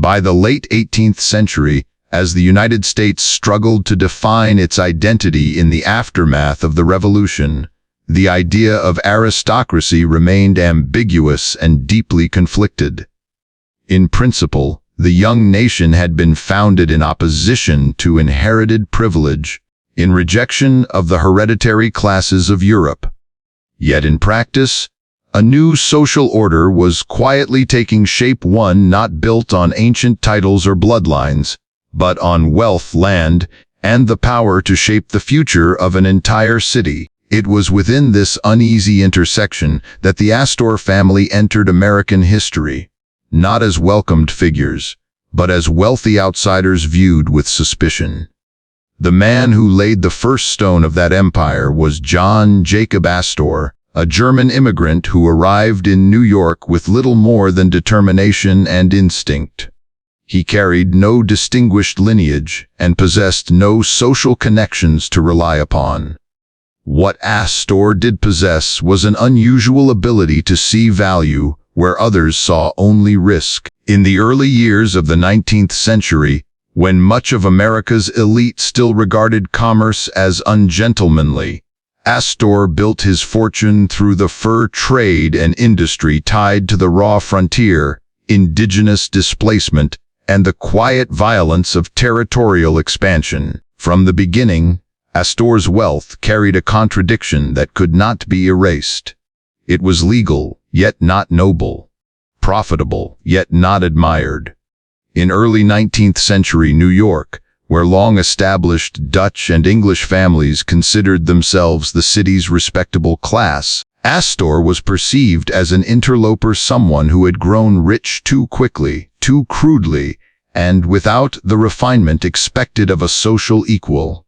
By the late 18th century, as the United States struggled to define its identity in the aftermath of the Revolution, the idea of aristocracy remained ambiguous and deeply conflicted. In principle, the young nation had been founded in opposition to inherited privilege, in rejection of the hereditary classes of Europe. Yet in practice, a new social order was quietly taking shape, one not built on ancient titles or bloodlines, but on wealth, land, and the power to shape the future of an entire city. It was within this uneasy intersection that the Astor family entered American history, not as welcomed figures, but as wealthy outsiders viewed with suspicion. The man who laid the first stone of that empire was John Jacob Astor, a German immigrant who arrived in New York with little more than determination and instinct. He carried no distinguished lineage and possessed no social connections to rely upon. What Astor did possess was an unusual ability to see value where others saw only risk. In the early years of the 19th century, when much of America's elite still regarded commerce as ungentlemanly, Astor built his fortune through the fur trade and industry tied to the raw frontier, indigenous displacement, and the quiet violence of territorial expansion. From the beginning, Astor's wealth carried a contradiction that could not be erased. It was legal, yet not noble; profitable, yet not admired. In early 19th century New York, where long-established Dutch and English families considered themselves the city's respectable class, Astor was perceived as an interloper, someone who had grown rich too quickly, too crudely, and without the refinement expected of a social equal.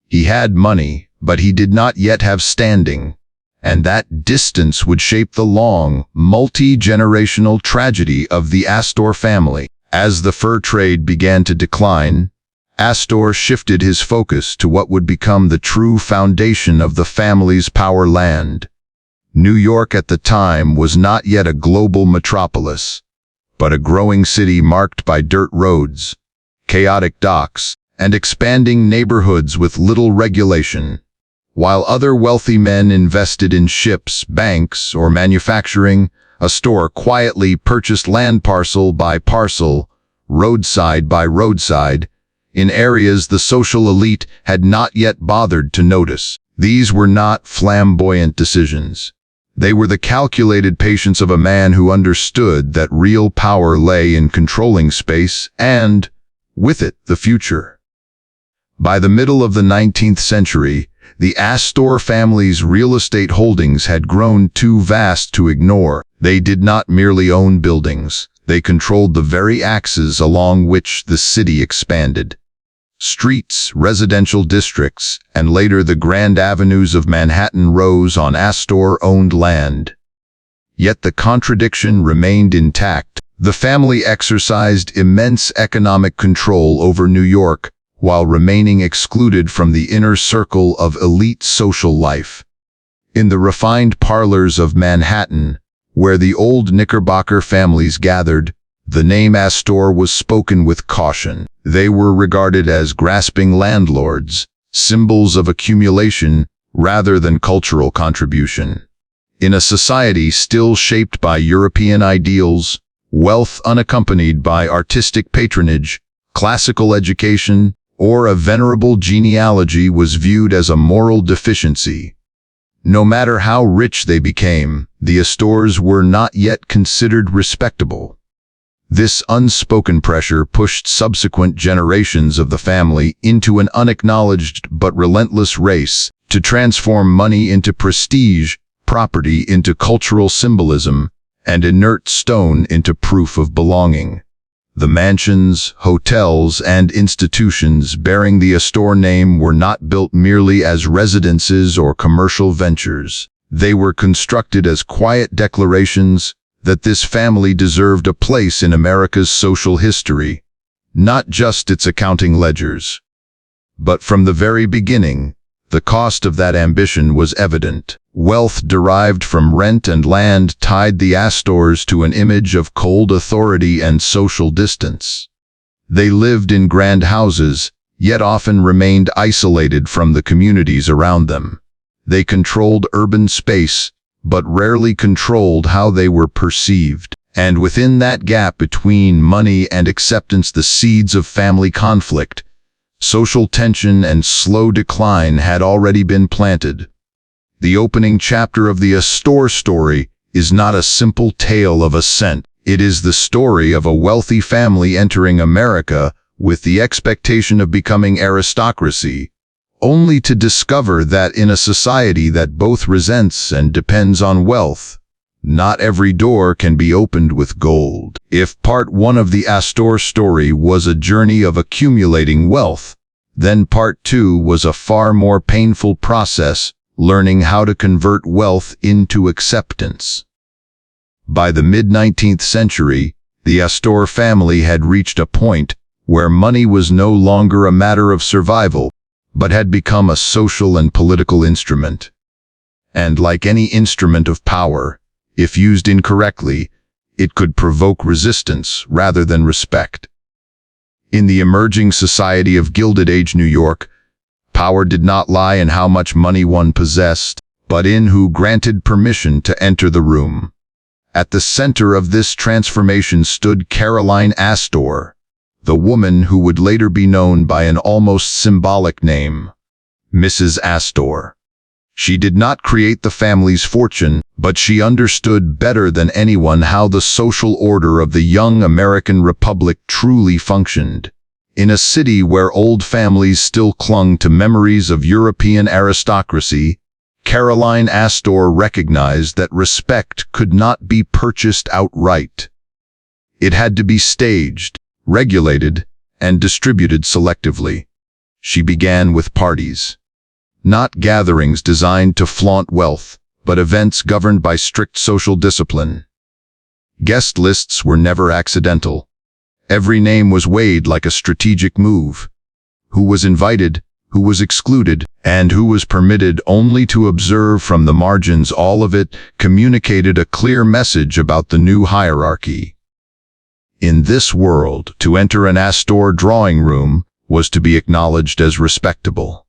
He had money, but he did not yet have standing, and that distance would shape the long, multi-generational tragedy of the Astor family. As the fur trade began to decline, Astor shifted his focus to what would become the true foundation of the family's power: land. New York at the time was not yet a global metropolis, but a growing city marked by dirt roads, chaotic docks, and expanding neighborhoods with little regulation. While other wealthy men invested in ships, banks, or manufacturing, Astor quietly purchased land parcel by parcel, roadside by roadside, in areas the social elite had not yet bothered to notice. These were not flamboyant decisions. They were the calculated patience of a man who understood that real power lay in controlling space and, with it, the future. By the middle of the 19th century, the Astor family's real estate holdings had grown too vast to ignore. They did not merely own buildings, they controlled the very axes along which the city expanded. Streets, residential districts, and later the grand avenues of Manhattan rose on Astor-owned land. Yet the contradiction remained intact. The family exercised immense economic control over New York, while remaining excluded from the inner circle of elite social life. In the refined parlors of Manhattan, where the old Knickerbocker families gathered, the name Astor was spoken with caution. They were regarded as grasping landlords, symbols of accumulation rather than cultural contribution. In a society still shaped by European ideals, wealth unaccompanied by artistic patronage, classical education, or a venerable genealogy was viewed as a moral deficiency. No matter how rich they became, the Astors were not yet considered respectable. This unspoken pressure pushed subsequent generations of the family into an unacknowledged but relentless race to transform money into prestige, property into cultural symbolism, and inert stone into proof of belonging. The mansions, hotels, and institutions bearing the Astor name were not built merely as residences or commercial ventures. They were constructed as quiet declarations that this family deserved a place in America's social history, not just its accounting ledgers. But from the very beginning, The cost of that ambition was evident. Wealth derived from rent and land tied the Astors to an image of cold authority and social distance. They lived in grand houses, yet often remained isolated from the communities around them. They controlled urban space, but rarely controlled how they were perceived. And within that gap between money and acceptance, the seeds of family conflict, social tension, and slow decline had already been planted. The opening chapter of the Astor story is not a simple tale of ascent. It is the story of a wealthy family entering America with the expectation of becoming aristocracy, only to discover that in a society that both resents and depends on wealth, not every door can be opened with gold. If part one of the Astor story was a journey of accumulating wealth, then part two was a far more painful process, learning how to convert wealth into acceptance. By the mid-19th century, the Astor family had reached a point where money was no longer a matter of survival, but had become a social and political instrument. And like any instrument of power, if used incorrectly, it could provoke resistance rather than respect. In the emerging society of Gilded Age New York, power did not lie in how much money one possessed, but in who granted permission to enter the room. At the center of this transformation stood Caroline Astor, the woman who would later be known by an almost symbolic name, Mrs. Astor. She did not create the family's fortune, but she understood better than anyone how the social order of the young American Republic truly functioned. In a city where old families still clung to memories of European aristocracy, Caroline Astor recognized that respect could not be purchased outright. It had to be staged, regulated, and distributed selectively. She began with parties. Not gatherings designed to flaunt wealth, but events governed by strict social discipline. Guest lists were never accidental. Every name was weighed like a strategic move. Who was invited, who was excluded, and who was permitted only to observe from the margins, all of it communicated a clear message about the new hierarchy. In this world, to enter an Astor drawing room was to be acknowledged as respectable.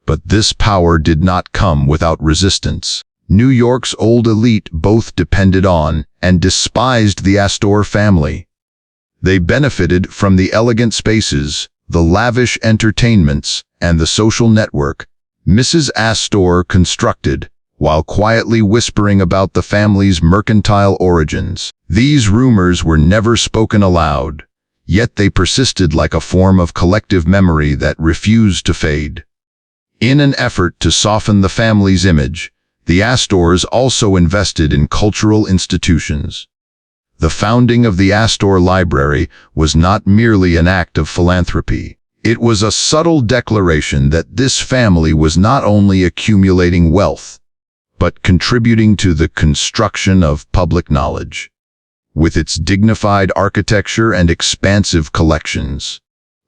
But this power did not come without resistance. New York's old elite both depended on and despised the Astor family. They benefited from the elegant spaces, the lavish entertainments, and the social network Mrs. Astor constructed, while quietly whispering about the family's mercantile origins. These rumors were never spoken aloud, yet they persisted like a form of collective memory that refused to fade. In an effort to soften the family's image, the Astors also invested in cultural institutions. The founding of the Astor Library was not merely an act of philanthropy. It was a subtle declaration that this family was not only accumulating wealth, but contributing to the construction of public knowledge. With its dignified architecture and expansive collections,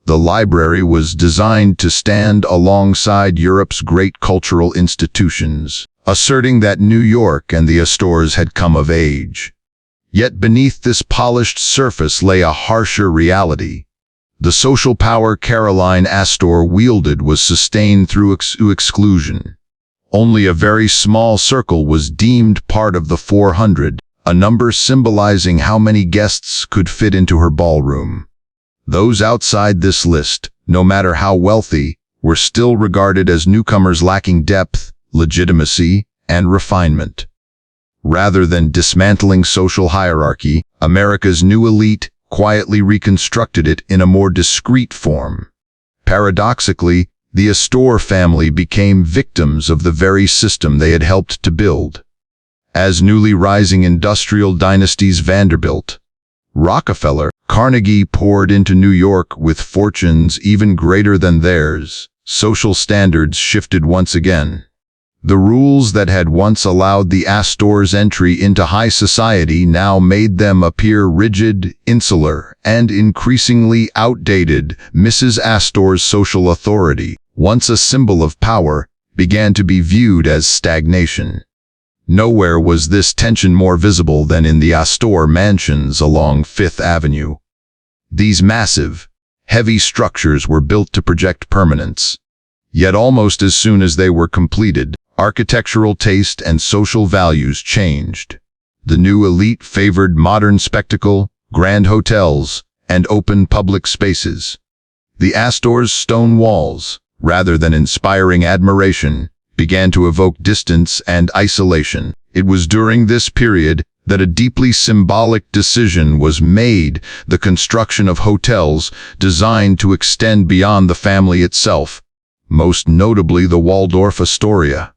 the library was designed to stand alongside Europe's great cultural institutions, asserting that New York and the Astors had come of age. Yet beneath this polished surface lay a harsher reality. The social power Caroline Astor wielded was sustained through exclusion. Only a very small circle was deemed part of the 400, a number symbolizing how many guests could fit into her ballroom. Those outside this list, no matter how wealthy, were still regarded as newcomers lacking depth, legitimacy, and refinement. Rather than dismantling social hierarchy, America's new elite quietly reconstructed it in a more discreet form. Paradoxically, the Astor family became victims of the very system they had helped to build. As newly rising industrial dynasties Vanderbilt, Rockefeller, Carnegie poured into New York with fortunes even greater than theirs, social standards shifted once again. The rules that had once allowed the Astors' entry into high society now made them appear rigid, insular, and increasingly outdated. Mrs. Astor's social authority, once a symbol of power, began to be viewed as stagnation. Nowhere was this tension more visible than in the Astor mansions along Fifth Avenue. These massive, heavy structures were built to project permanence. Yet almost as soon as they were completed, architectural taste and social values changed. The new elite favored modern spectacle, grand hotels, and open public spaces. The Astor's stone walls, rather than inspiring admiration, began to evoke distance and isolation. It was during this period that a deeply symbolic decision was made: the construction of hotels designed to extend beyond the family itself, most notably the Waldorf Astoria.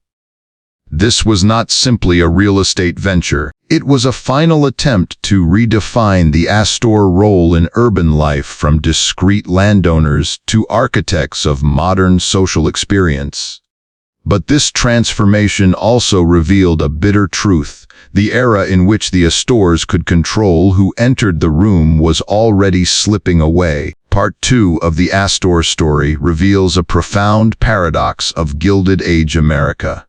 This was not simply a real estate venture. It was a final attempt to redefine the Astor role in urban life, from discreet landowners to architects of modern social experience. But this transformation also revealed a bitter truth. The era in which the Astors could control who entered the room was already slipping away. Part 2 of the Astor story reveals a profound paradox of Gilded Age America.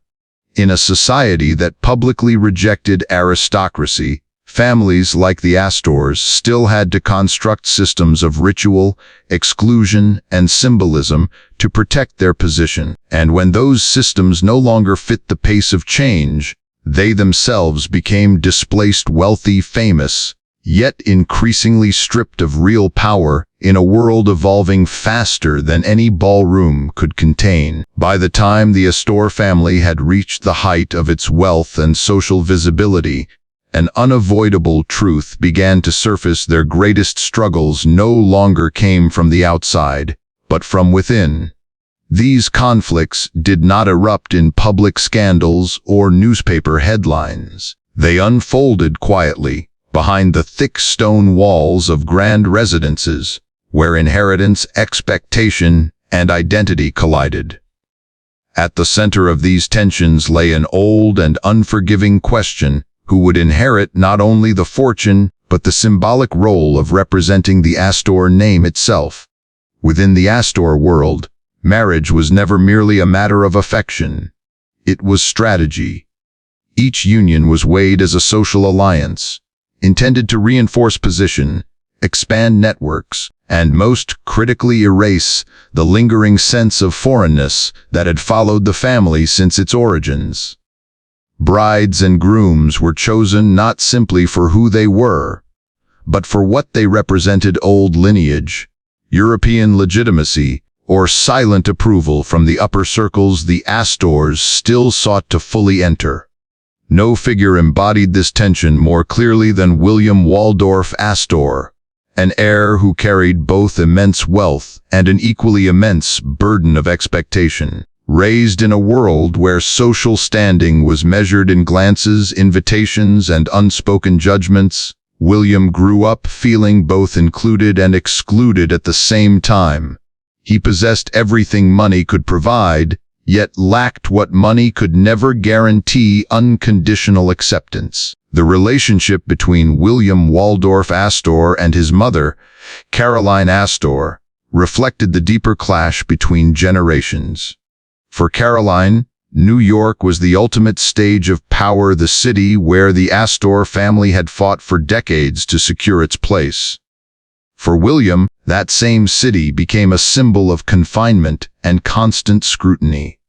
In a society that publicly rejected aristocracy, families like the Astors still had to construct systems of ritual, exclusion, and symbolism to protect their position. And when those systems no longer fit the pace of change, they themselves became displaced, wealthy, famous, yet increasingly stripped of real power in a world evolving faster than any ballroom could contain. By the time the Astor family had reached the height of its wealth and social visibility, an unavoidable truth began to surface: their greatest struggles no longer came from the outside, but from within. These conflicts did not erupt in public scandals or newspaper headlines. They unfolded quietly, behind the thick stone walls of grand residences, where inheritance, expectation, and identity collided. At the center of these tensions lay an old and unforgiving question: who would inherit not only the fortune, but the symbolic role of representing the Astor name itself? Within the Astor world, marriage was never merely a matter of affection. It was strategy. Each union was weighed as a social alliance, intended to reinforce position, expand networks, and most critically erase the lingering sense of foreignness that had followed the family since its origins. Brides and grooms were chosen not simply for who they were, but for what they represented: old lineage, European legitimacy, or silent approval from the upper circles the Astors still sought to fully enter. No figure embodied this tension more clearly than William Waldorf Astor, an heir who carried both immense wealth and an equally immense burden of expectation. Raised in a world where social standing was measured in glances, invitations, and unspoken judgments, William grew up feeling both included and excluded at the same time. He possessed everything money could provide, yet lacked what money could never guarantee: unconditional acceptance. The relationship between William Waldorf Astor and his mother, Caroline Astor, reflected the deeper clash between generations. For Caroline, New York was the ultimate stage of power, the city where the Astor family had fought for decades to secure its place. For William, that same city became a symbol of confinement and constant scrutiny.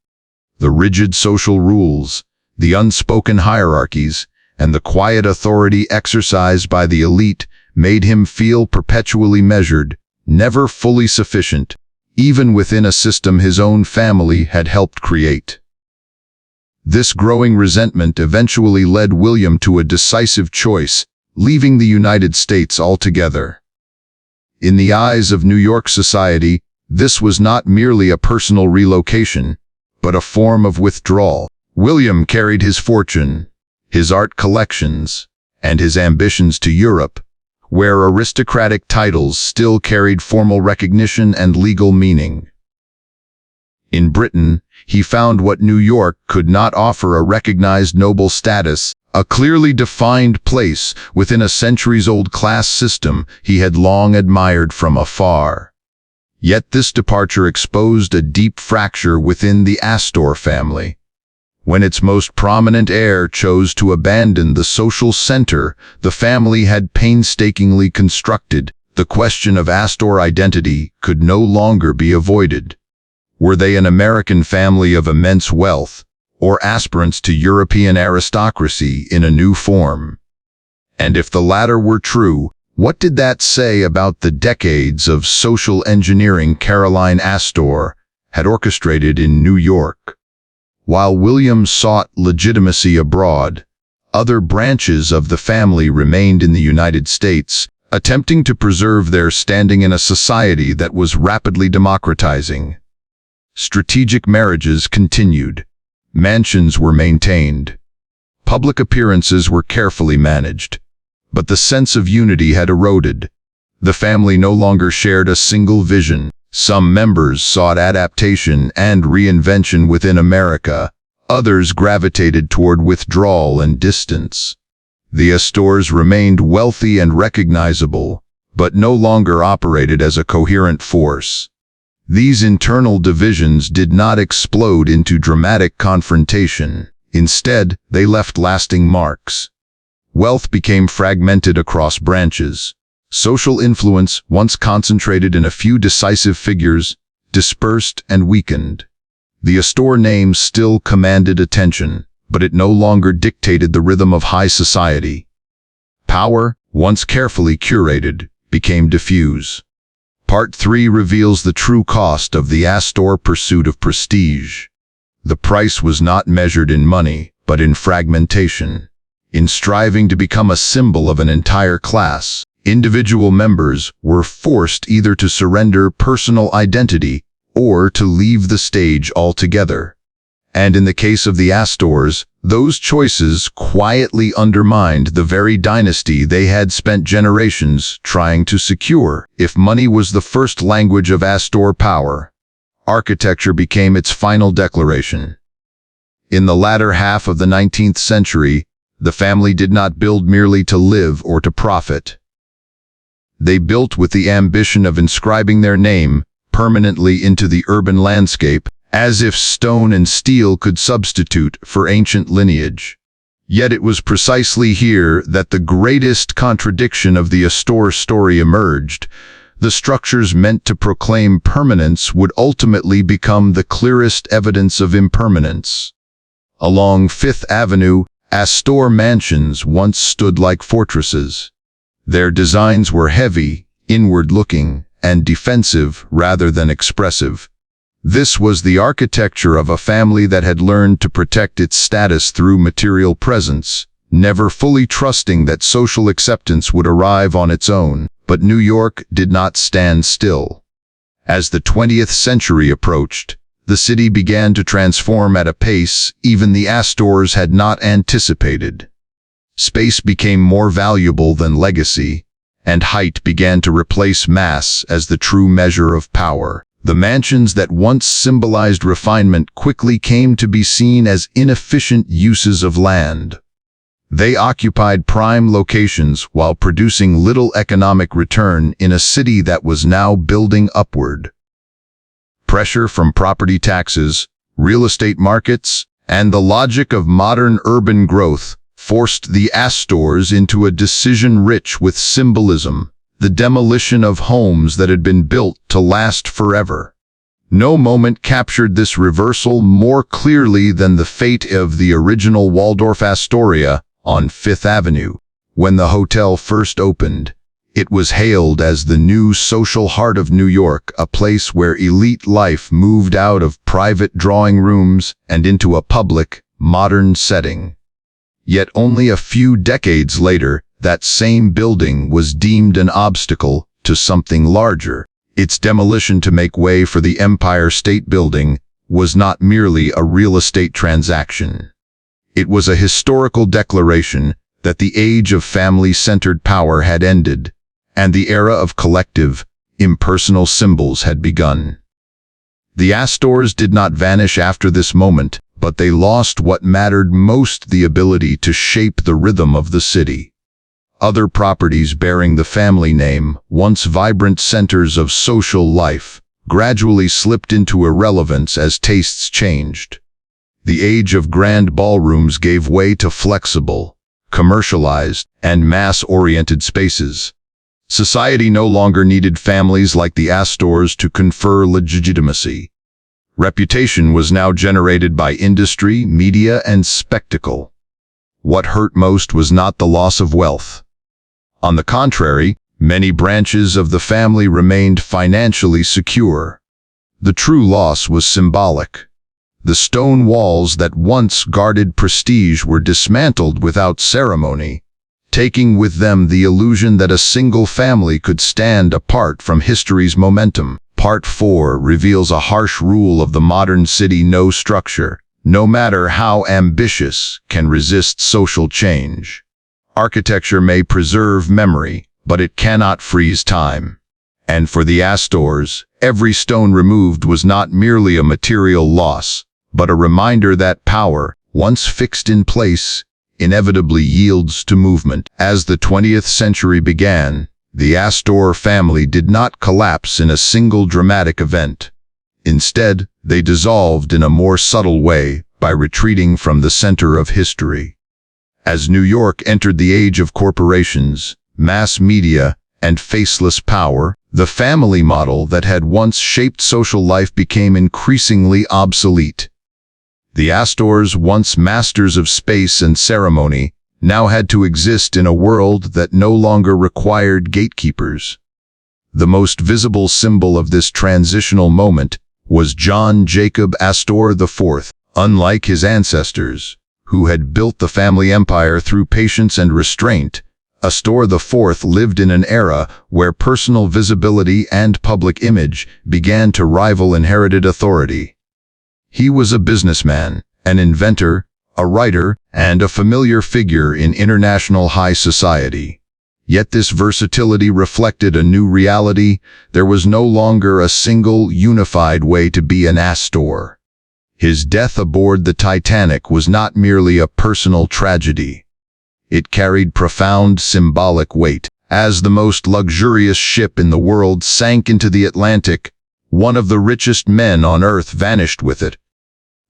The rigid social rules, the unspoken hierarchies, and the quiet authority exercised by the elite made him feel perpetually measured, never fully sufficient, even within a system his own family had helped create. This growing resentment eventually led William to a decisive choice: leaving the United States altogether. In the eyes of New York society, this was not merely a personal relocation, but a form of withdrawal. William carried his fortune, his art collections, and his ambitions to Europe, where aristocratic titles still carried formal recognition and legal meaning. In Britain, he found what New York could not offer: a recognized noble status, a clearly defined place within a centuries-old class system he had long admired from afar. Yet this departure exposed a deep fracture within the Astor family. When its most prominent heir chose to abandon the social center the family had painstakingly constructed, the question of Astor identity could no longer be avoided. Were they an American family of immense wealth, or aspirants to European aristocracy in a new form? And if the latter were true, what did that say about the decades of social engineering Caroline Astor had orchestrated in New York? While William sought legitimacy abroad, other branches of the family remained in the United States, attempting to preserve their standing in a society that was rapidly democratizing. Strategic marriages continued. Mansions were maintained. Public appearances were carefully managed. But the sense of unity had eroded. The family no longer shared a single vision. Some members sought adaptation and reinvention within America. Others gravitated toward withdrawal and distance. The Astors remained wealthy and recognizable, but no longer operated as a coherent force. These internal divisions did not explode into dramatic confrontation. Instead, they left lasting marks. Wealth became fragmented across branches. Social influence, once concentrated in a few decisive figures, dispersed and weakened. The Astor name still commanded attention, but it no longer dictated the rhythm of high society. Power, once carefully curated, became diffuse. Part 3 reveals the true cost of the Astor pursuit of prestige. The price was not measured in money, but in fragmentation. In striving to become a symbol of an entire class, individual members were forced either to surrender personal identity or to leave the stage altogether. And in the case of the Astors, those choices quietly undermined the very dynasty they had spent generations trying to secure. If money was the first language of Astor power, architecture became its final declaration. In the latter half of the 19th century, the family did not build merely to live or to profit. They built with the ambition of inscribing their name permanently into the urban landscape, as if stone and steel could substitute for ancient lineage. Yet it was precisely here that the greatest contradiction of the Astor story emerged. The structures meant to proclaim permanence would ultimately become the clearest evidence of impermanence. Along Fifth Avenue, Astor mansions once stood like fortresses. Their designs were heavy, inward-looking, and defensive rather than expressive. This was the architecture of a family that had learned to protect its status through material presence, never fully trusting that social acceptance would arrive on its own. But New York did not stand still. As the 20th century approached, the city began to transform at a pace even the Astors had not anticipated. Space became more valuable than legacy, and height began to replace mass as the true measure of power. The mansions that once symbolized refinement quickly came to be seen as inefficient uses of land. They occupied prime locations while producing little economic return in a city that was now building upward. Pressure from property taxes, real estate markets, and the logic of modern urban growth forced the Astors into a decision rich with symbolism, the demolition of homes that had been built to last forever. No moment captured this reversal more clearly than the fate of the original Waldorf Astoria on Fifth Avenue. When the hotel first opened, it was hailed as the new social heart of New York, a place where elite life moved out of private drawing rooms and into a public, modern setting. Yet only a few decades later, that same building was deemed an obstacle to something larger. Its demolition to make way for the Empire State Building was not merely a real estate transaction. It was a historical declaration that the age of family-centered power had ended, and the era of collective, impersonal symbols had begun. The Astors did not vanish after this moment, but they lost what mattered most: the ability to shape the rhythm of the city. Other properties bearing the family name, once vibrant centers of social life, gradually slipped into irrelevance as tastes changed. The age of grand ballrooms gave way to flexible, commercialized, and mass-oriented spaces. Society no longer needed families like the Astors to confer legitimacy. Reputation was now generated by industry, media, and spectacle. What hurt most was not the loss of wealth. On the contrary, many branches of the family remained financially secure. The true loss was symbolic. The stone walls that once guarded prestige were dismantled without ceremony, taking with them the illusion that a single family could stand apart from history's momentum. Part 4 reveals a harsh rule of the modern city: no structure, no matter how ambitious, can resist social change. Architecture may preserve memory, but it cannot freeze time. And for the Astors, every stone removed was not merely a material loss, but a reminder that power, once fixed in place, inevitably yields to movement. As the 20th century began, the Astor family did not collapse in a single dramatic event. Instead, they dissolved in a more subtle way by retreating from the center of history. As New York entered the age of corporations, mass media, and faceless power, the family model that had once shaped social life became increasingly obsolete. The Astors, once masters of space and ceremony, now had to exist in a world that no longer required gatekeepers. The most visible symbol of this transitional moment was John Jacob Astor IV. Unlike his ancestors, who had built the family empire through patience and restraint, Astor IV lived in an era where personal visibility and public image began to rival inherited authority. He was a businessman, an inventor, a writer, and a familiar figure in international high society. Yet this versatility reflected a new reality. There was no longer a single, unified way to be an Astor. His death aboard the Titanic was not merely a personal tragedy. It carried profound symbolic weight. As the most luxurious ship in the world sank into the Atlantic, one of the richest men on Earth vanished with it.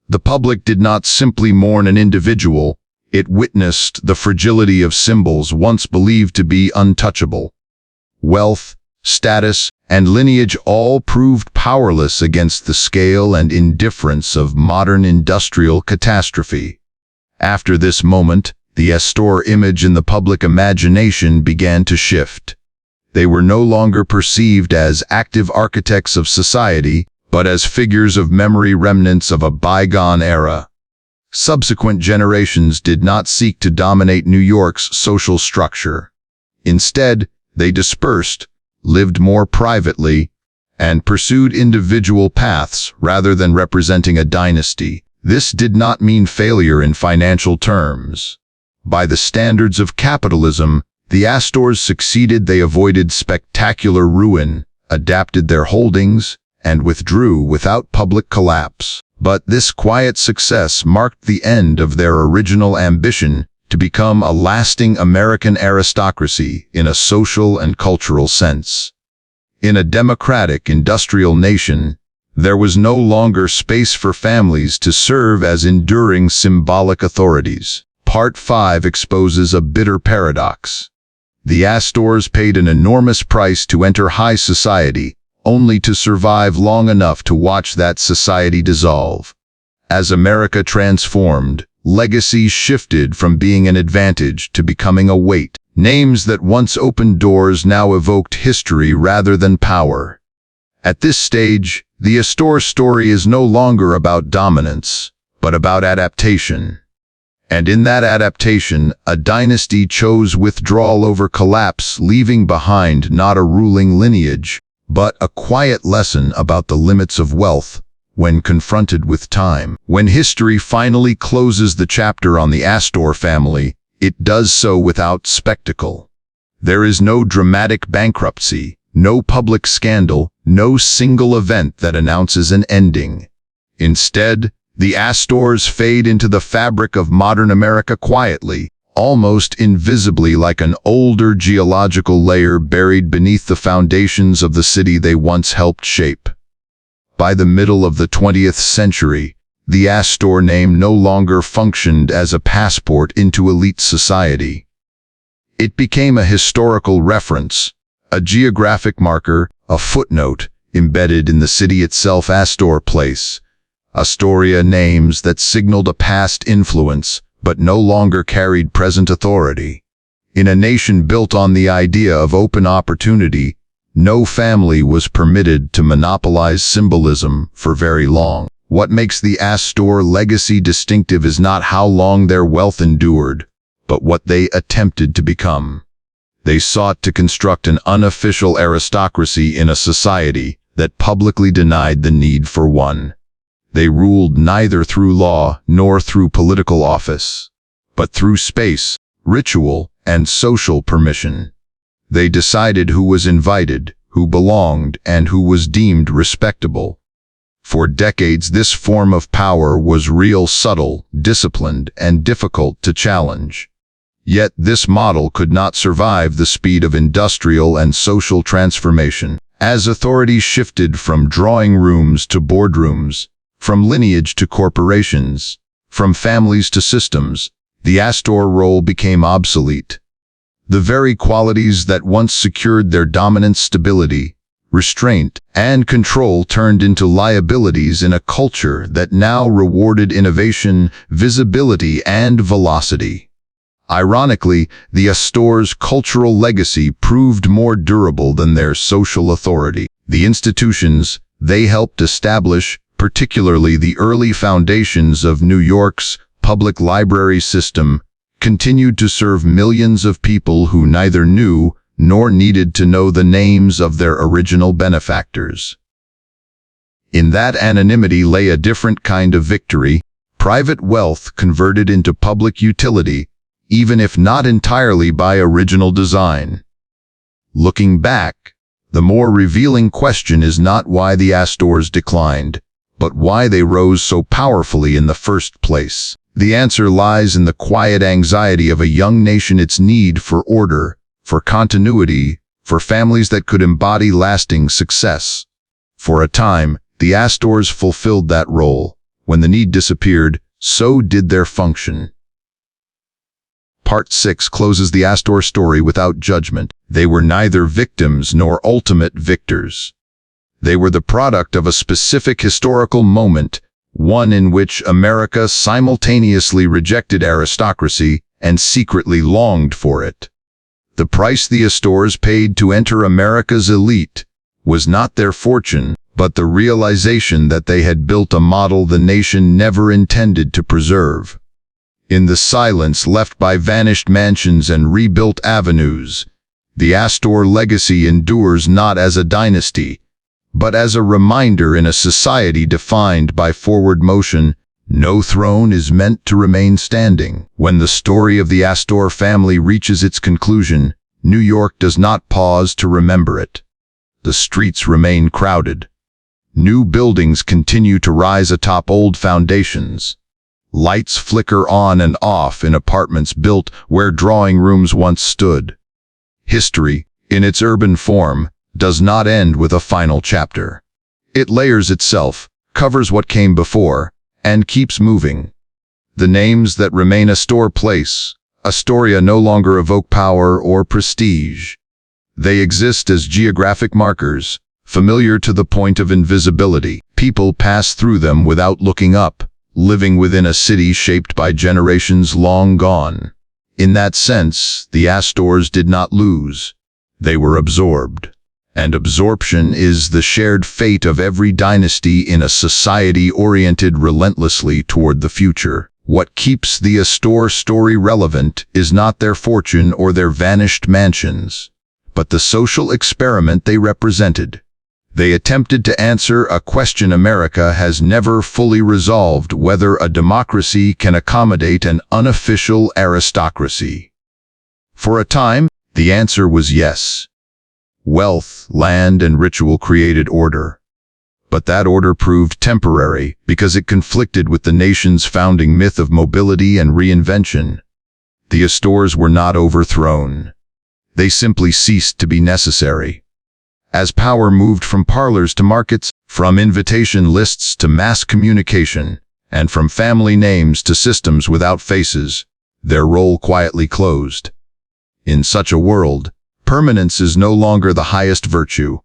The public did not simply mourn an individual, it witnessed the fragility of symbols once believed to be untouchable. Wealth, status, and lineage all proved powerless against the scale and indifference of modern industrial catastrophe. After this moment, the Astor image in the public imagination began to shift. They were no longer perceived as active architects of society, but as figures of memory, remnants of a bygone era. Subsequent generations did not seek to dominate New York's social structure. Instead, they dispersed, lived more privately, and pursued individual paths rather than representing a dynasty. This did not mean failure in financial terms. By the standards of capitalism, the Astors succeeded. They avoided spectacular ruin, adapted their holdings, and withdrew without public collapse. But this quiet success marked the end of their original ambition to become a lasting American aristocracy in a social and cultural sense. In a democratic, industrial nation, there was no longer space for families to serve as enduring symbolic authorities. Part 5 exposes a bitter paradox. The Astors paid an enormous price to enter high society, only to survive long enough to watch that society dissolve. As America transformed, legacies shifted from being an advantage to becoming a weight. Names that once opened doors now evoked history rather than power. At this stage, the Astor story is no longer about dominance, but about adaptation. And in that adaptation, a dynasty chose withdrawal over collapse, leaving behind not a ruling lineage, but a quiet lesson about the limits of wealth when confronted with time. When history finally closes the chapter on the Astor family, it does so without spectacle. There is no dramatic bankruptcy, no public scandal, no single event that announces an ending. Instead, the Astors fade into the fabric of modern America quietly, almost invisibly, like an older geological layer buried beneath the foundations of the city they once helped shape. By the middle of the 20th century, the Astor name no longer functioned as a passport into elite society. It became a historical reference, a geographic marker, a footnote embedded in the city itself. Astor Place, Astoria, names that signaled a past influence but no longer carried present authority. In a nation built on the idea of open opportunity, no family was permitted to monopolize symbolism for very long. What makes the Astor legacy distinctive is not how long their wealth endured, but what they attempted to become. They sought to construct an unofficial aristocracy in a society that publicly denied the need for one. They ruled neither through law nor through political office, but through space, ritual, and social permission. They decided who was invited, who belonged, and who was deemed respectable. For decades, this form of power was real, subtle, disciplined, and difficult to challenge. Yet this model could not survive the speed of industrial and social transformation. As authority shifted from drawing rooms to boardrooms, from lineage to corporations, from families to systems, the Astor role became obsolete. The very qualities that once secured their dominance, stability, restraint, and control, turned into liabilities in a culture that now rewarded innovation, visibility, and velocity. Ironically, the Astor's cultural legacy proved more durable than their social authority. The institutions they helped establish, particularly the early foundations of New York's public library system, continued to serve millions of people who neither knew nor needed to know the names of their original benefactors. In that anonymity lay a different kind of victory, private wealth converted into public utility, even if not entirely by original design. Looking back, the more revealing question is not why the Astors declined, but why they rose so powerfully in the first place. The answer lies in the quiet anxiety of a young nation, its need for order, for continuity, for families that could embody lasting success. For a time, the Astors fulfilled that role. When the need disappeared, so did their function. Part 6 closes the Astor story without judgment. They were neither victims nor ultimate victors. They were the product of a specific historical moment, one in which America simultaneously rejected aristocracy and secretly longed for it. The price the Astors paid to enter America's elite was not their fortune, but the realization that they had built a model the nation never intended to preserve. In the silence left by vanished mansions and rebuilt avenues, the Astor legacy endures not as a dynasty, but as a reminder in a society defined by forward motion. No throne is meant to remain standing. When the story of the Astor family reaches its conclusion, New York does not pause to remember it. The streets remain crowded. New buildings continue to rise atop old foundations. Lights flicker on and off in apartments built where drawing rooms once stood. History, in its urban form, does not end with a final chapter. It layers itself, covers what came before, and keeps moving. The names that remain: Astor Place, Astoria, no longer evoke power or prestige. They exist as geographic markers, familiar to the point of invisibility. People pass through them without looking up, living within a city shaped by generations long gone. In that sense, the Astors did not lose. They were absorbed. And absorption is the shared fate of every dynasty in a society oriented relentlessly toward the future. What keeps the Astor story relevant is not their fortune or their vanished mansions, but the social experiment they represented. They attempted to answer a question America has never fully resolved: whether a democracy can accommodate an unofficial aristocracy. For a time, the answer was yes. Wealth, land, and ritual created order. But that order proved temporary because it conflicted with the nation's founding myth of mobility and reinvention. The Astors were not overthrown. They simply ceased to be necessary. As power moved from parlors to markets, From invitation lists to mass communication, and from family names to systems without faces, their role quietly closed. In such a world, permanence is no longer the highest virtue.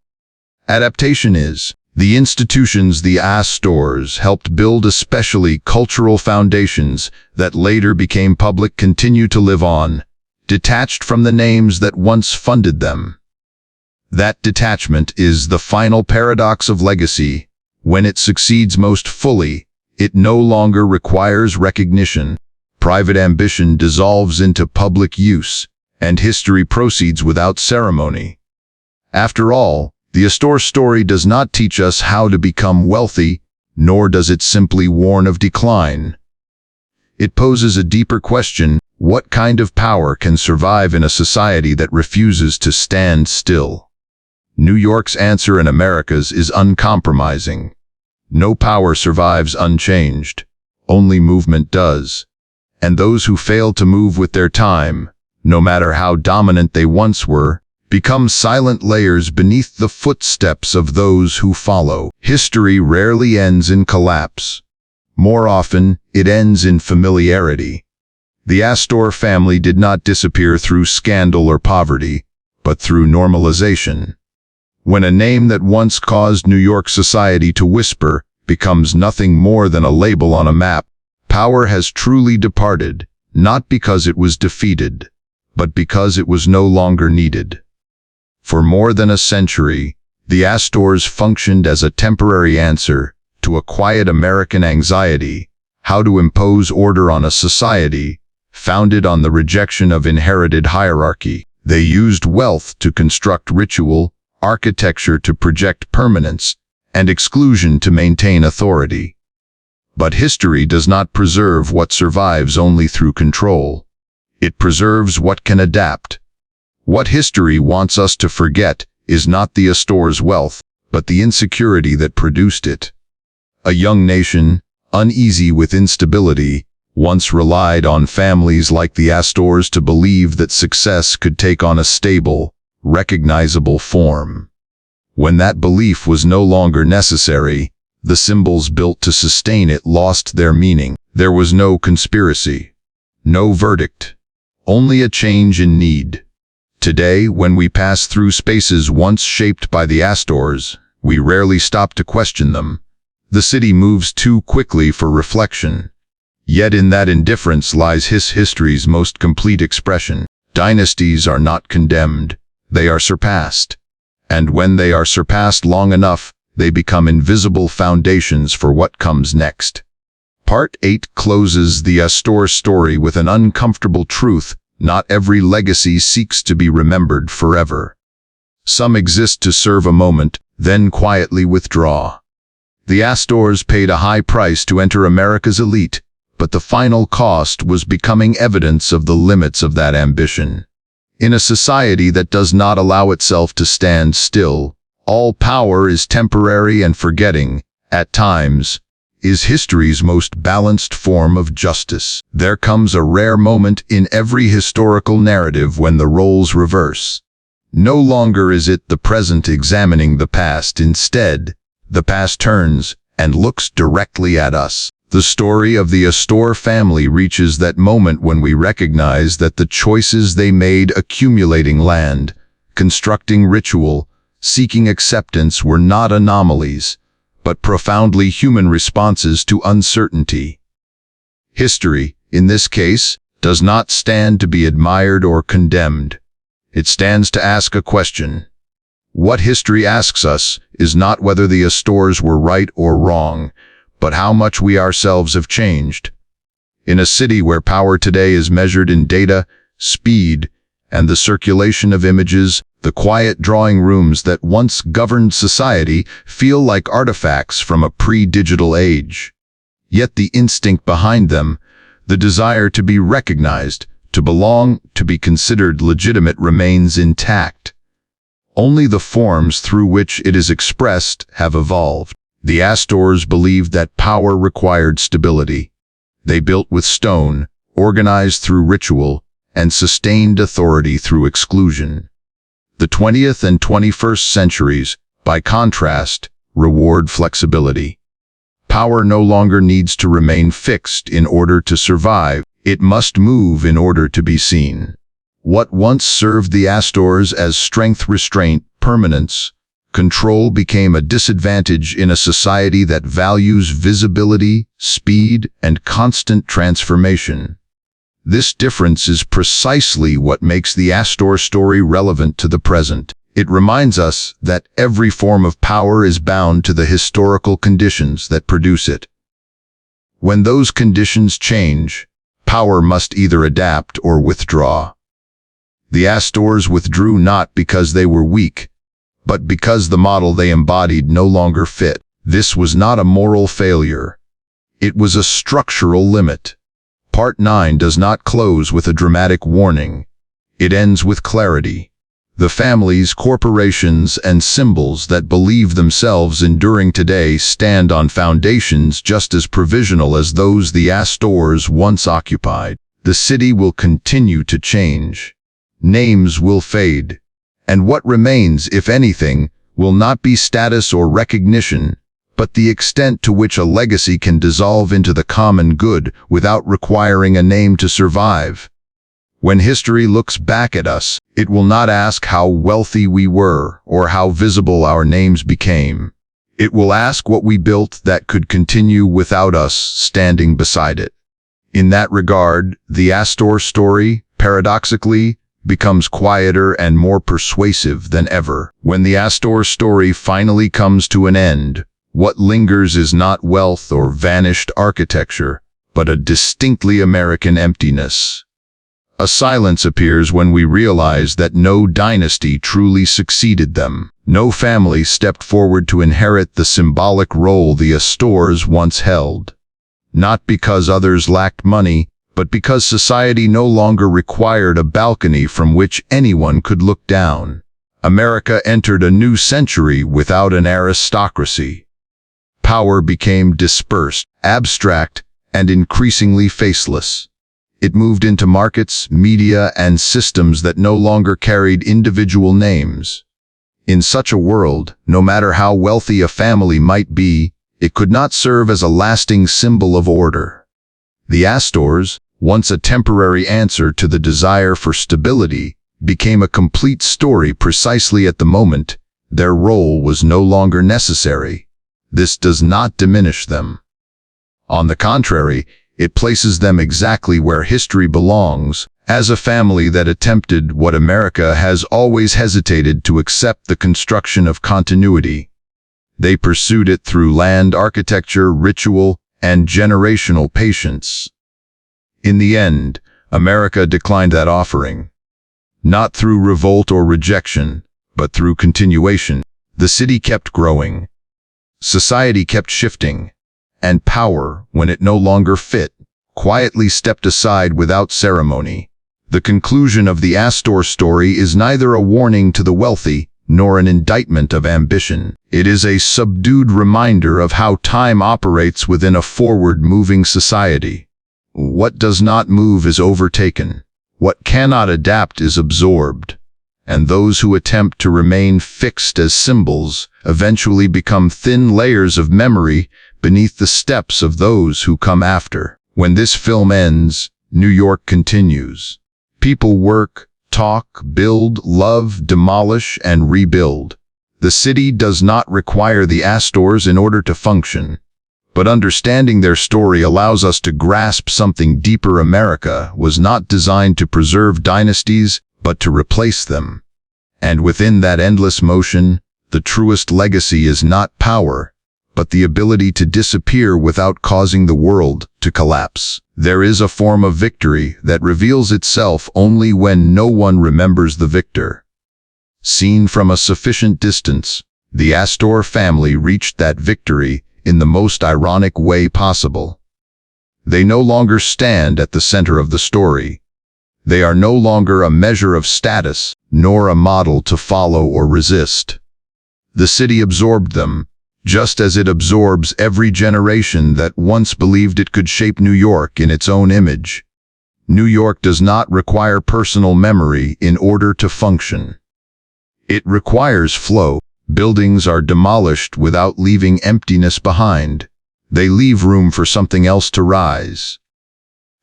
Adaptation is. The institutions the Astors helped build, especially cultural foundations that later became public, continue to live on, detached from the names that once funded them. That detachment is the final paradox of legacy. When it succeeds most fully, it no longer requires recognition. Private ambition dissolves into public use, and history proceeds without ceremony. After all, the Astor story does not teach us how to become wealthy, nor does it simply warn of decline. It poses a deeper question: what kind of power can survive in a society that refuses to stand still? New York's answer and America's is uncompromising. No power survives unchanged. Only movement does. And those who fail to move with their time, no matter how dominant they once were, become silent layers beneath the footsteps of those who follow. History rarely ends in collapse. More often, it ends in familiarity. The Astor family did not disappear through scandal or poverty, but through normalization. When a name that once caused New York society to whisper becomes nothing more than a label on a map, power has truly departed, not because it was defeated, but because it was no longer needed. For more than a century, the Astors functioned as a temporary answer to a quiet American anxiety: how to impose order on a society founded on the rejection of inherited hierarchy. They used wealth to construct ritual, architecture to project permanence, and exclusion to maintain authority. But history does not preserve what survives only through control. It preserves what can adapt. What history wants us to forget is not the Astor's wealth, but the insecurity that produced it. A young nation, uneasy with instability, once relied on families like the Astors to believe that success could take on a stable, recognizable form. When that belief was no longer necessary, the symbols built to sustain it lost their meaning. There was no conspiracy, no verdict, only a change in need. Today, when we pass through spaces once shaped by the Astors, we rarely stop to question them. The city moves too quickly for reflection. Yet in that indifference lies history's most complete expression. Dynasties are not condemned, they are surpassed. And when they are surpassed long enough, they become invisible foundations for what comes next. Part 8 closes the Astor story with an uncomfortable truth: not every legacy seeks to be remembered forever. Some exist to serve a moment, then quietly withdraw. The Astors paid a high price to enter America's elite, but the final cost was becoming evidence of the limits of that ambition. In a society that does not allow itself to stand still, all power is temporary, and forgetting, at times, is history's most balanced form of justice. There comes a rare moment in every historical narrative when the roles reverse. No longer is it the present examining the past. Instead, the past turns and looks directly at us. The story of the Astor family reaches that moment when we recognize that the choices they made, accumulating land, constructing ritual, seeking acceptance, were not anomalies, but profoundly human responses to uncertainty. History, in this case, does not stand to be admired or condemned. It stands to ask a question. What history asks us is not whether the Astors were right or wrong, but how much we ourselves have changed. In a city where power today is measured in data, speed, and the circulation of images, the quiet drawing rooms that once governed society feel like artifacts from a pre-digital age. Yet the instinct behind them, the desire to be recognized, to belong, to be considered legitimate, remains intact. Only the forms through which it is expressed have evolved. The Astors believed that power required stability. They built with stone, organized through ritual, and sustained authority through exclusion. The 20th and 21st centuries, by contrast, reward flexibility. Power no longer needs to remain fixed in order to survive. It must move in order to be seen. What once served the Astors as strength, restraint, permanence, control became a disadvantage in a society that values visibility, speed, and constant transformation. This difference is precisely what makes the Astor story relevant to the present. It reminds us that every form of power is bound to the historical conditions that produce it. When those conditions change, power must either adapt or withdraw. The Astors withdrew not because they were weak, but because the model they embodied no longer fit. This was not a moral failure. It was a structural limit. Part 9 does not close with a dramatic warning. It ends with clarity. The families, corporations, and symbols that believe themselves enduring today stand on foundations just as provisional as those the Astors once occupied. The city will continue to change. Names will fade. And what remains, if anything, will not be status or recognition, but the extent to which a legacy can dissolve into the common good without requiring a name to survive. When history looks back at us, it will not ask how wealthy we were or how visible our names became. It will ask what we built that could continue without us standing beside it. In that regard, the Astor story, paradoxically, becomes quieter and more persuasive than ever. When the Astor story finally comes to an end, what lingers is not wealth or vanished architecture, but a distinctly American emptiness. A silence appears when we realize that no dynasty truly succeeded them. No family stepped forward to inherit the symbolic role the Astors once held. Not because others lacked money, but because society no longer required a balcony from which anyone could look down. America entered a new century without an aristocracy. Power became dispersed, abstract, and increasingly faceless. It moved into markets, media, and systems that no longer carried individual names. In such a world, no matter how wealthy a family might be, it could not serve as a lasting symbol of order. The Astors, once a temporary answer to the desire for stability, became a complete story precisely at the moment their role was no longer necessary. This does not diminish them. On the contrary, it places them exactly where history belongs, as a family that attempted what America has always hesitated to accept: the construction of continuity. They pursued it through land architecture, ritual, and generational patience. In the end, America declined that offering. Not through revolt or rejection, but through continuation. The city kept growing. Society kept shifting. And power, when it no longer fit, quietly stepped aside without ceremony. The conclusion of the Astor story is neither a warning to the wealthy nor an indictment of ambition. It is a subdued reminder of how time operates within a forward-moving society. What does not move is overtaken. What cannot adapt is absorbed. And those who attempt to remain fixed as symbols eventually become thin layers of memory beneath the steps of those who come after. When this film ends, New York continues. People work, talk, build, love, demolish, and rebuild. The city does not require the Astors in order to function. But understanding their story allows us to grasp something deeper. America was not designed to preserve dynasties, but to replace them. And within that endless motion, the truest legacy is not power, but the ability to disappear without causing the world to collapse. There is a form of victory that reveals itself only when no one remembers the victor. Seen from a sufficient distance, the Astor family reached that victory in the most ironic way possible. They no longer stand at the center of the story. They are no longer a measure of status, nor a model to follow or resist. The city absorbed them, just as it absorbs every generation that once believed it could shape New York in its own image. New York does not require personal memory in order to function. It requires flow, Buildings are demolished without leaving emptiness behind. They leave room for something else to rise.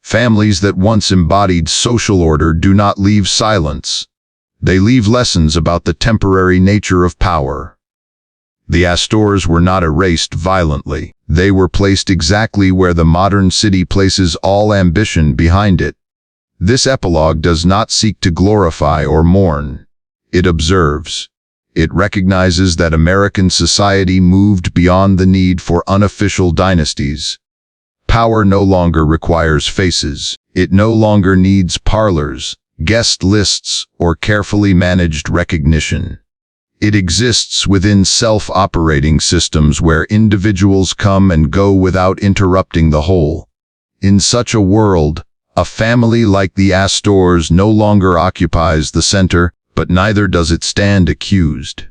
Families that once embodied social order do not leave silence. They leave lessons about the temporary nature of power. The Astors were not erased violently. They were placed exactly where the modern city places all ambition behind it. This epilogue does not seek to glorify or mourn. It observes. It recognizes that American society moved beyond the need for unofficial dynasties. Power no longer requires faces. It no longer needs parlors, guest lists, or carefully managed recognition. It exists within self-operating systems where individuals come and go without interrupting the whole. In such a world, a family like the Astors no longer occupies the center, but neither does it stand accused.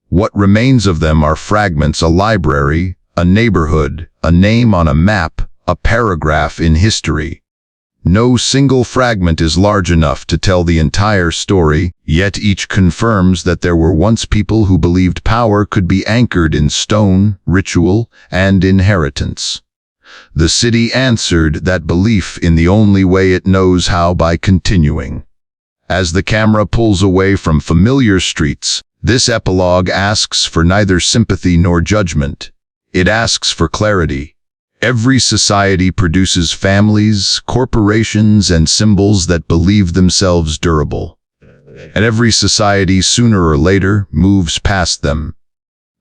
What remains of them are fragments: a library, a neighborhood, a name on a map, a paragraph in history. No single fragment is large enough to tell the entire story, yet each confirms that there were once people who believed power could be anchored in stone, ritual, and inheritance. The city answered that belief in the only way it knows how: by continuing. As the camera pulls away from familiar streets, this epilogue asks for neither sympathy nor judgment. It asks for clarity. Every society produces families, corporations, and symbols that believe themselves durable. And every society, sooner or later, moves past them.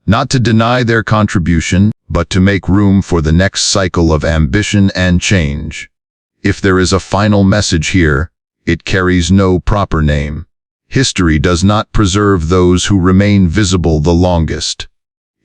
Not to deny their contribution, but to make room for the next cycle of ambition and change. If there is a final message here, it carries no proper name. History does not preserve those who remain visible the longest.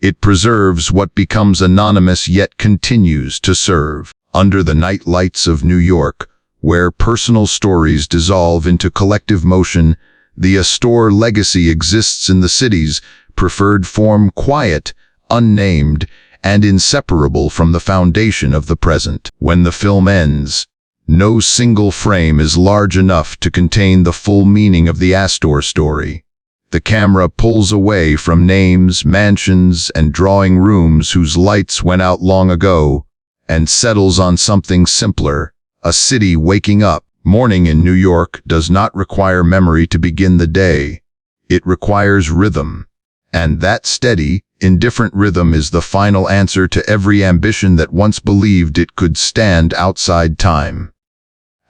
It preserves what becomes anonymous yet continues to serve. Under the night lights of New York, where personal stories dissolve into collective motion, the Astor legacy exists in the city's preferred form: quiet, unnamed, and inseparable from the foundation of the present. When the film ends, no single frame is large enough to contain the full meaning of the Astor story. The camera pulls away from names, mansions, and drawing rooms whose lights went out long ago, and settles on something simpler: a city waking up. Morning in New York does not require memory to begin the day. It requires rhythm. And that steady, indifferent rhythm is the final answer to every ambition that once believed it could stand outside time.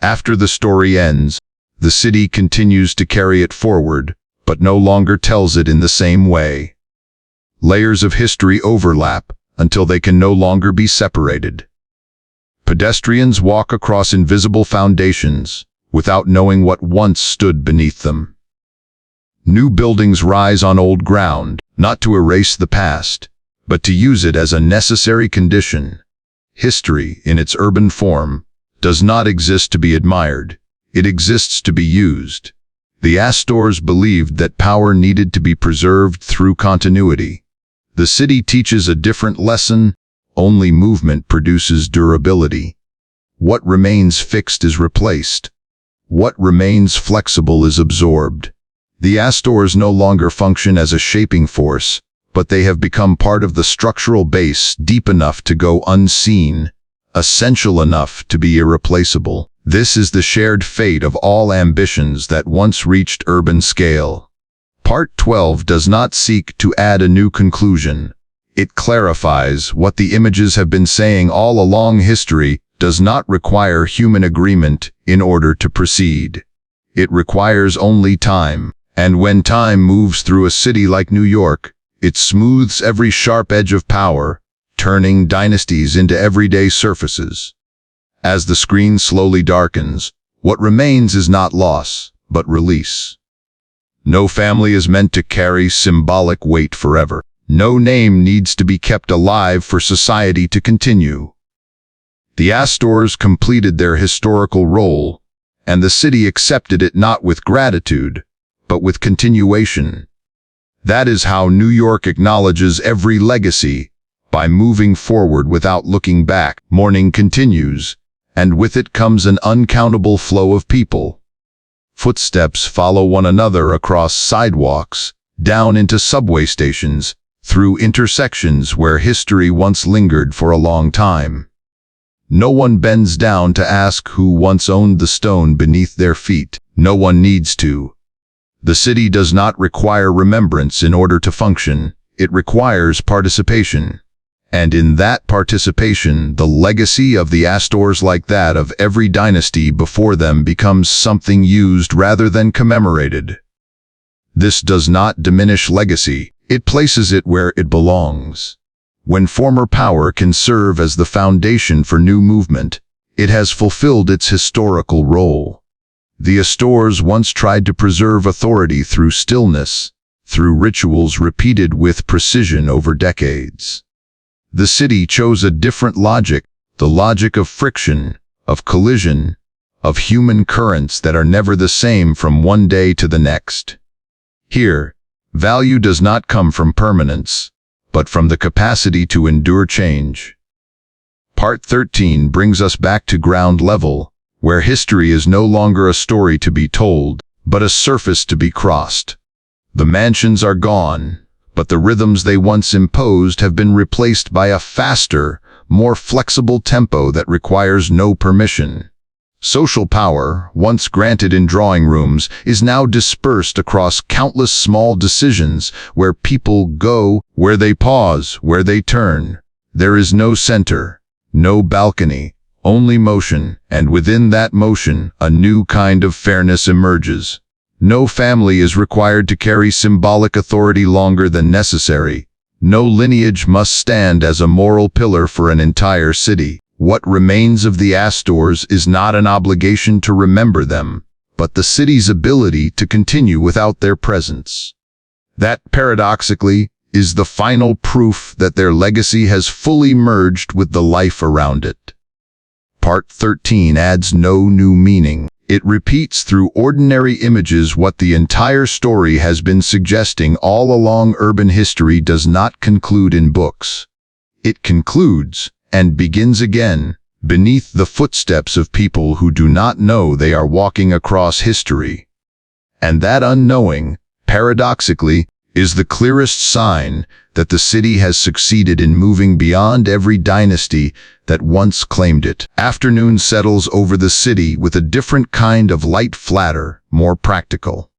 After the story ends, the city continues to carry it forward, but no longer tells it in the same way. Layers of history overlap until they can no longer be separated. Pedestrians walk across invisible foundations without knowing what once stood beneath them. New buildings rise on old ground, not to erase the past, but to use it as a necessary condition. History, in its urban form, does not exist to be admired. It exists to be used. The Astors believed that power needed to be preserved through continuity. The city teaches a different lesson: only movement produces durability. What remains fixed is replaced. What remains flexible is absorbed. The Astors no longer function as a shaping force, but they have become part of the structural base, deep enough to go unseen, essential enough to be irreplaceable. This is the shared fate of all ambitions that once reached urban scale. Part 12 does not seek to add a new conclusion. It clarifies what the images have been saying all along. History does not require human agreement in order to proceed. It requires only time. And when time moves through a city like New York, it smooths every sharp edge of power, turning dynasties into everyday surfaces. As the screen slowly darkens, what remains is not loss, but release. No family is meant to carry symbolic weight forever. No name needs to be kept alive for society to continue. The Astors completed their historical role, and the city accepted it not with gratitude, but with continuation. That is how New York acknowledges every legacy, by moving forward without looking back. Morning continues, and with it comes an uncountable flow of people. Footsteps follow one another across sidewalks, down into subway stations, through intersections where history once lingered for a long time. No one bends down to ask who once owned the stone beneath their feet. No one needs to. The city does not require remembrance in order to function. It requires participation. And in that participation, the legacy of the Astors, like that of every dynasty before them, becomes something used rather than commemorated. This does not diminish legacy. It places it where it belongs. When former power can serve as the foundation for new movement, it has fulfilled its historical role. The Astors once tried to preserve authority through stillness, through rituals repeated with precision over decades. The city chose a different logic, the logic of friction, of collision, of human currents that are never the same from one day to the next. Here, value does not come from permanence, but from the capacity to endure change. Part 13 brings us back to ground level, where history is no longer a story to be told, but a surface to be crossed. The mansions are gone, but the rhythms they once imposed have been replaced by a faster, more flexible tempo that requires no permission. Social power, once granted in drawing rooms, is now dispersed across countless small decisions where people go, where they pause, where they turn. There is no center, no balcony, only motion, and within that motion, a new kind of fairness emerges. No family is required to carry symbolic authority longer than necessary. No lineage must stand as a moral pillar for an entire city. What remains of the Astors is not an obligation to remember them, but the city's ability to continue without their presence. That, paradoxically, is the final proof that their legacy has fully merged with the life around it. Part 13 adds no new meaning. It repeats through ordinary images what the entire story has been suggesting all along. Urban history does not conclude in books. It concludes, and begins again, beneath the footsteps of people who do not know they are walking across history. And that unknowing, paradoxically, is the clearest sign that the city has succeeded in moving beyond every dynasty that once claimed it. Afternoon settles over the city with a different kind of light, flatter, more practical.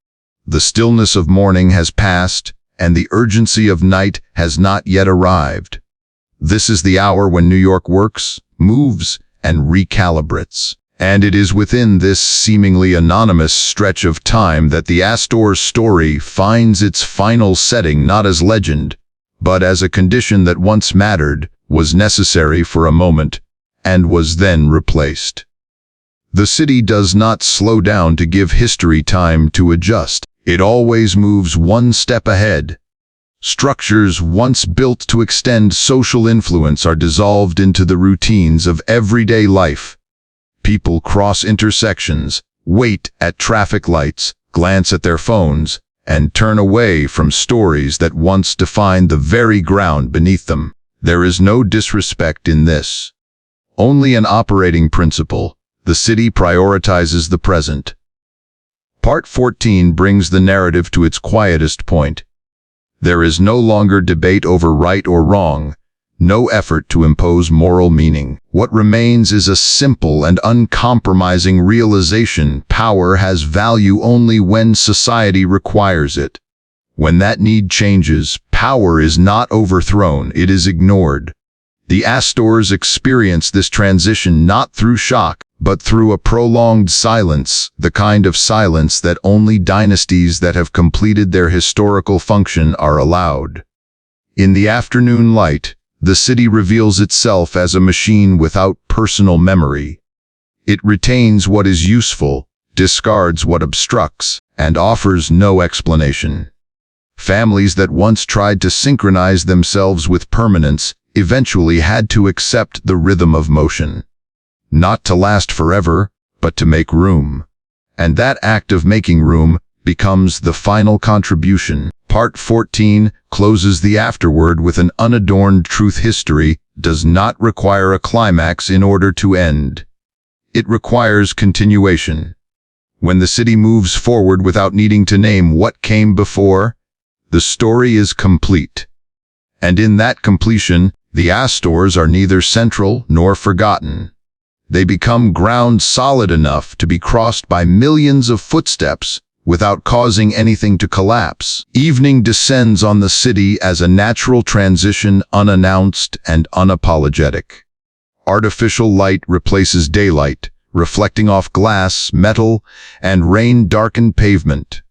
The stillness of morning has passed, and the urgency of night has not yet arrived. This is the hour when New York works, moves, and recalibrates. And it is within this seemingly anonymous stretch of time that the Astor's story finds its final setting, not as legend, but as a condition that once mattered, was necessary for a moment, and was then replaced. The city does not slow down to give history time to adjust. It always moves one step ahead. Structures once built to extend social influence are dissolved into the routines of everyday life. People cross intersections, wait at traffic lights, glance at their phones, and turn away from stories that once defined the very ground beneath them. There is no disrespect in this. Only an operating principle. The city prioritizes the present. Part 14 brings the narrative to its quietest point. There is no longer debate over right or wrong, no effort to impose moral meaning. What remains is a simple and uncompromising realization: power has value only when society requires it. When that need changes, power is not overthrown, it is ignored. The Astors experience this transition not through shock, but through a prolonged silence, the kind of silence that only dynasties that have completed their historical function are allowed. In the afternoon light, the city reveals itself as a machine without personal memory. It retains what is useful, discards what obstructs, and offers no explanation. Families that once tried to synchronize themselves with permanence eventually had to accept the rhythm of motion. Not to last forever, but to make room. And that act of making room becomes the final contribution. Part 14 closes the afterword with an unadorned truth: history does not require a climax in order to end. It requires continuation. When the city moves forward without needing to name what came before, the story is complete. And in that completion, the Astors are neither central nor forgotten. They become ground solid enough to be crossed by millions of footsteps without causing anything to collapse. Evening descends on the city as a natural transition, unannounced and unapologetic. Artificial light replaces daylight, reflecting off glass, metal, and rain-darkened pavement.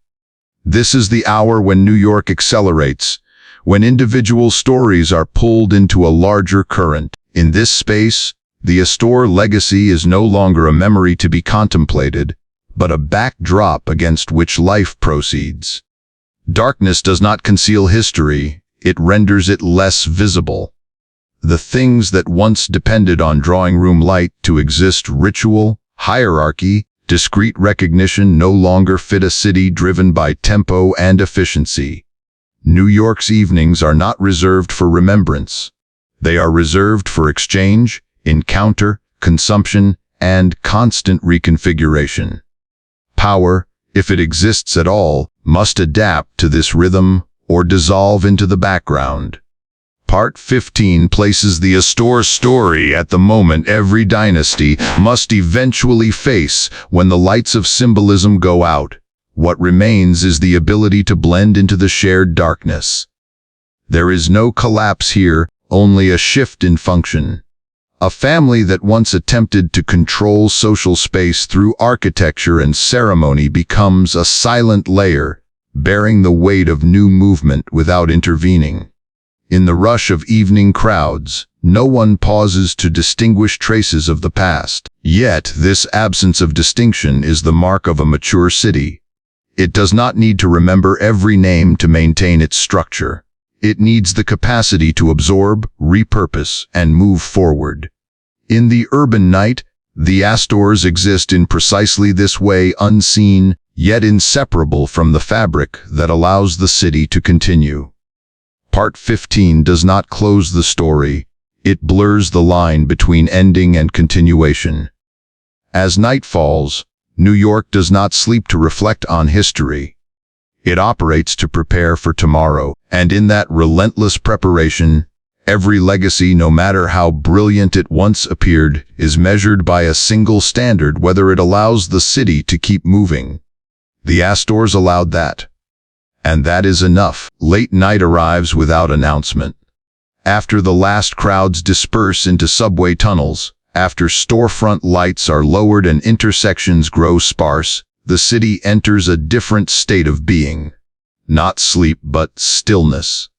This is the hour when New York accelerates, when individual stories are pulled into a larger current. In this space, the Astor legacy is no longer a memory to be contemplated, but a backdrop against which life proceeds. Darkness does not conceal history, it renders it less visible. The things that once depended on drawing room light to exist, ritual, hierarchy, discrete recognition, no longer fit a city driven by tempo and efficiency. New York's evenings are not reserved for remembrance. They are reserved for exchange, encounter, consumption, and constant reconfiguration. Power, if it exists at all, must adapt to this rhythm or dissolve into the background. Part 15 places the Astor story at the moment every dynasty must eventually face when the lights of symbolism go out. What remains is the ability to blend into the shared darkness. There is no collapse here, only a shift in function. A family that once attempted to control social space through architecture and ceremony becomes a silent layer, bearing the weight of new movement without intervening. In the rush of evening crowds, no one pauses to distinguish traces of the past. Yet, this absence of distinction is the mark of a mature city. It does not need to remember every name to maintain its structure. It needs the capacity to absorb, repurpose, and move forward. In the urban night, the Astors exist in precisely this way, unseen, yet inseparable from the fabric that allows the city to continue. Part 15 does not close the story, it blurs the line between ending and continuation. As night falls, New York does not sleep to reflect on history. It operates to prepare for tomorrow, and in that relentless preparation, every legacy, no matter how brilliant it once appeared, is measured by a single standard: whether it allows the city to keep moving. The Astors allowed that. And that is enough. Late night arrives without announcement. After the last crowds disperse into subway tunnels, after storefront lights are lowered and intersections grow sparse, the city enters a different state of being. Not sleep, but stillness.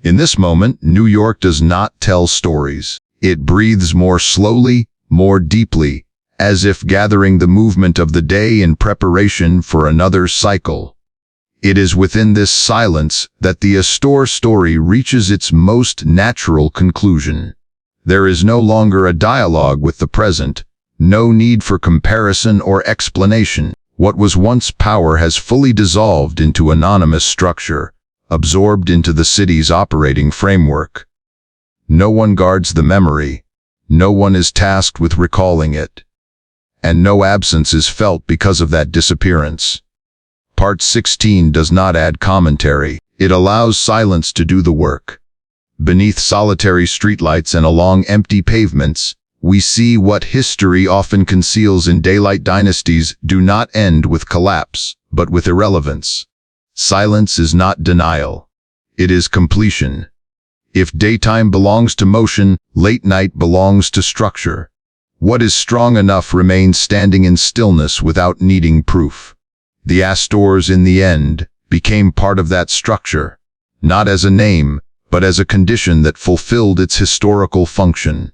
In this moment, New York does not tell stories. It breathes more slowly, more deeply, as if gathering the movement of the day in preparation for another cycle. It is within this silence that the Astor story reaches its most natural conclusion. There is no longer a dialogue with the present, no need for comparison or explanation. What was once power has fully dissolved into anonymous structure, absorbed into the city's operating framework. No one guards the memory, no one is tasked with recalling it, and no absence is felt because of that disappearance. Part 16 does not add commentary, it allows silence to do the work. Beneath solitary streetlights and along empty pavements, we see what history often conceals in daylight. Dynasties do not end with collapse, but with irrelevance. Silence is not denial. It is completion. If daytime belongs to motion, late night belongs to structure. What is strong enough remains standing in stillness without needing proof. The Astors, in the end, became part of that structure, not as a name, but as a condition that fulfilled its historical function.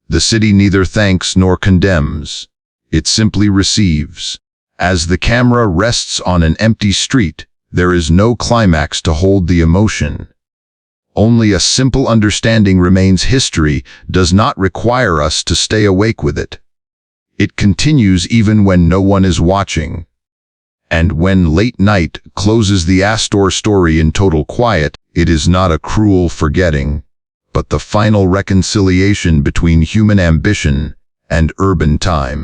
The city neither thanks nor condemns. It simply receives. As the camera rests on an empty street, there is no climax to hold the emotion. Only a simple understanding remains. History does not require us to stay awake with it. It continues even when no one is watching. And when late night closes the Astor story in total quiet, it is not a cruel forgetting, but the final reconciliation between human ambition and urban time.